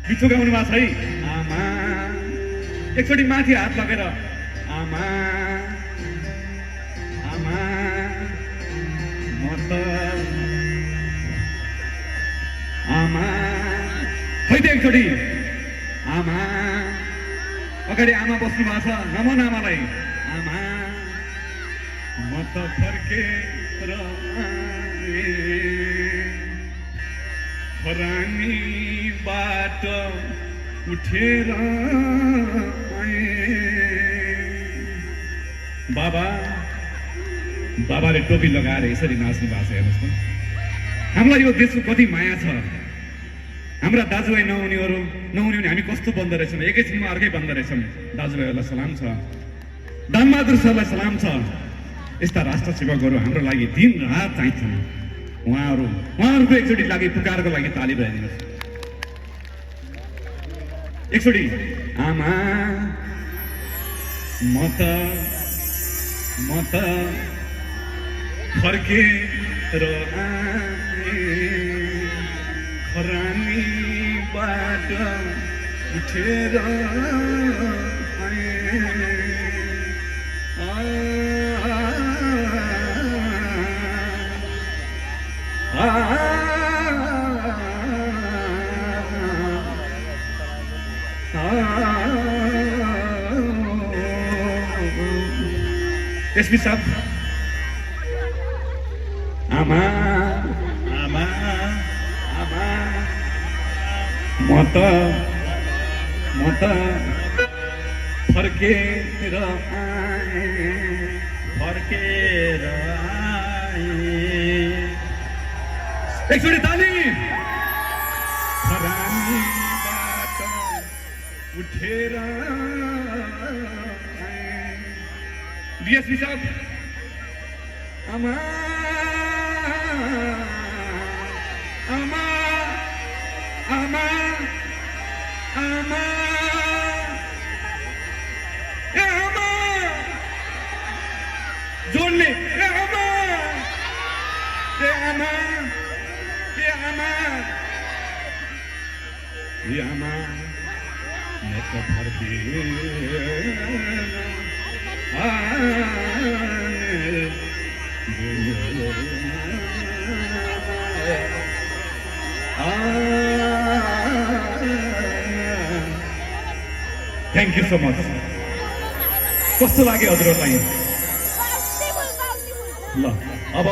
मिठो गाउनु भएको छ है आमा एकचोटि माथि हात लगेर आमा आमा म त आमा खै त एकचोटि आमा अगाडि आमा बस्नु भएको छ नमन आमालाई आमा म त फर्केर खरानीबाट उठेर बाबा बाबाले टोपी लगाएर यसरी नाच्नु भएको छ हेर्नुहोस् त हामीलाई यो देशको कति माया छ हाम्रा दाजुभाइ नहुनेहरू नहुने हामी कस्तो बन्दो रहेछौँ एकैछिनमा अर्कै बन्दो रहेछौँ दाजुभाइहरूलाई सलाम छ दानबहादुर सरलाई सलाम छ यस्ता राष्ट्र सेवकहरू हाम्रो लागि दिन रात चाहिन्छन् उहाँहरूको एकचोटि लागि पुकारको लागि ताली बजाइदिनुहोस् एकचोटि आमा म त फर्केर खरानीबाट उठेर एसपी साहब आमा आमा आमा म त फर्केर एकचोटि ताली खरानीबाट उठेर डीएसपी साहब आमा आमा आमा आमा ए आमा जोडले ए आमा ए आमा ए आमा ए आमा म त थ्याङ्क यू सो मच कस्तो लाग्यो हजुरहरूलाई ल अब